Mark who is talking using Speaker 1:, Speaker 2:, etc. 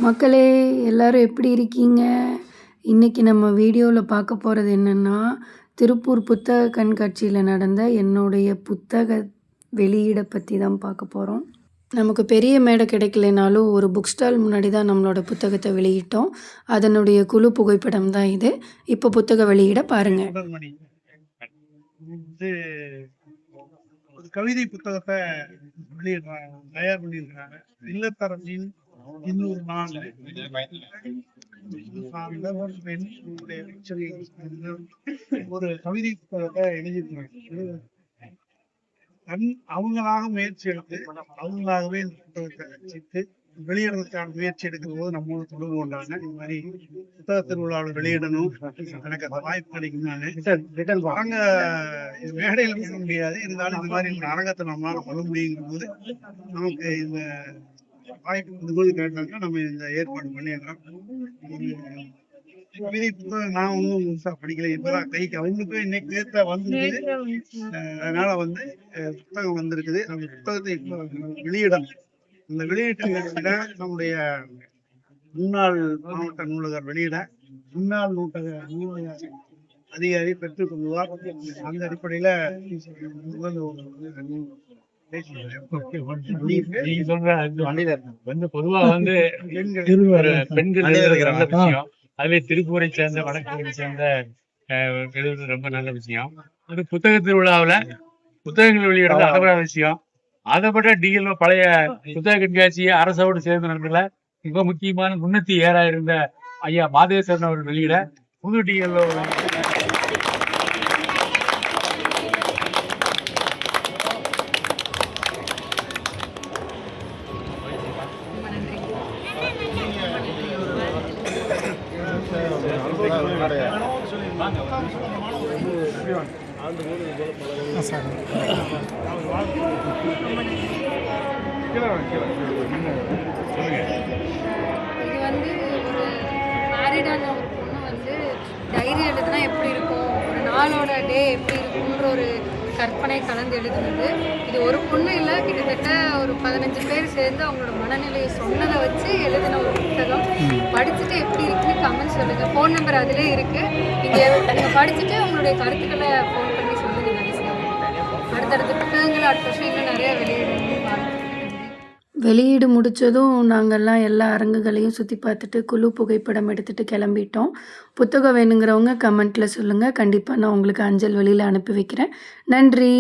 Speaker 1: மக்களே எல்லாரும் எப்படி இருக்கீங்க? இன்னைக்கு நம்ம வீடியோல பார்க்க போறது என்னன்னா, திருப்பூர் புத்தக கண்காட்சியில நடந்த என்னுடைய புத்தக வெளியீட பத்தி தான் பார்க்க போறோம். நமக்கு பெரிய மேடை கிடைக்கலைனாலும், ஒரு புக் ஸ்டால் முன்னாடி தான் நம்மளோட புத்தகத்த வெளியிட்டோம். அதனுடைய குழு புகைப்படம் தான் இது. இப்போ புத்தக வெளியீட பாருங்க.
Speaker 2: சுடர்மணி வந்து ஒரு கவிதை புத்தகத்தை வெளியிடுறாங்க, தயார் பண்ணியிருக்கிறாங்க. இல்லத்தரசின் இன்னொரு நாள் சார்ந்த ஒரு பெண் உங்களுடைய ஒரு கவிதை புத்தகத்தை எழுதியிருக்கிறாங்க. அவங்களாக முயற்சி எடுத்து அவங்களாகவே இந்த புத்தகத்தை ரசித்து வெளியிடுறதுக்கான முயற்சி எடுக்கும் போது நம்மளோட தொடர்பு கொண்டாங்க. இந்த மாதிரி புத்தக திருவிழாவில் வெளியிடணும், எனக்கு அந்த வாய்ப்பு கிடைக்கும். அரங்க மேடையில் பண்ண முடியாது, இருந்தாலும் இந்த மாதிரி ஒரு அரங்கத்தை நம்மளால பண்ண முடியுங்கும் போது நமக்கு இந்த வாய்ப்பு இந்த போது கேட்டாங்க. நம்ம இந்த ஏற்பாடு பண்ணிடுறோம். கவிதை புத்தகம் நான் ஒன்றும் முழுசா படிக்கல, இப்பதான் கைக்கு அவங்களுக்கும் இன்னைக்கு நேரத்தை வந்துருக்குது. அதனால வந்து புத்தகம் வந்திருக்குது. அந்த புத்தகத்தை இப்போ வெளியிடணும். இந்த வெளியீட்டு நம்முடைய முன்னாள் மாவட்ட நூலகர் வெளியிட முன்னாள் நூலக அதிகாரி பெற்றுக் கொள்வார். அந்த அடிப்படையில
Speaker 3: பொதுவா வந்து பெண்கள் நல்ல விஷயம். அதுவே திருப்பூரை சேர்ந்த வடக்கு சேர்ந்த எழுதுறது ரொம்ப நல்ல விஷயம். அது புத்தக திருவிழாவில் புத்தகங்கள் வெளியிடுறது அழகான விஷயம். அதை பட்ட டிஎல்ஓ பழைய புத்தக கண்காட்சியை அரசோடு சேர்ந்த நண்பர்கள மிக முக்கியமான முன்னத்தி ஏறா இருந்த ஐயா மாதேஸ்வரன் அவர்கள் வெளியிட புது டிஎல்ஓ
Speaker 4: இது வந்து ஒரு மேரிடான ஒரு பொண்ணு வந்து டைரி எழுதுனா எப்படி இருக்கும், ஒரு நாளோட டே எப்படி இருக்குன்ற ஒரு கற்பனை கலந்து எழுதுனது. இது ஒரு பொண்ணு இல்லை, கிட்டத்தட்ட ஒரு 15 பேர் சேர்ந்து அவங்களோட மனநிலையை சொன்னதை வச்சு எழுதின ஒரு புத்தகம். படிச்சுட்டு எப்படி இருக்குன்னு கமெண்ட் சொல்லுங்கள். ஃபோன் நம்பர் அதிலே இருக்குது. நீங்கள் படிச்சுட்டு உங்களுடைய கருத்துக்களை ஃபோன் பண்ணி சொல்லுங்கள். அடுத்தடுத்த புத்தகங்கள் அடுத்த வருஷம் இன்னும் நிறையா வெளியிடணும்.
Speaker 1: வெளியீடு முடித்ததும் நாங்கள்லாம் எல்லா அரங்குகளையும் சுற்றி பார்த்துட்டு குழு புகைப்படம் எடுத்துகிட்டு கிளம்பிட்டோம். புத்தகம் வேணுங்கிறவங்க கமெண்ட்டில் சொல்லுங்கள். கண்டிப்பாக நான் உங்களுக்கு அஞ்சல் வழியில் அனுப்பி வைக்கிறேன். நன்றி.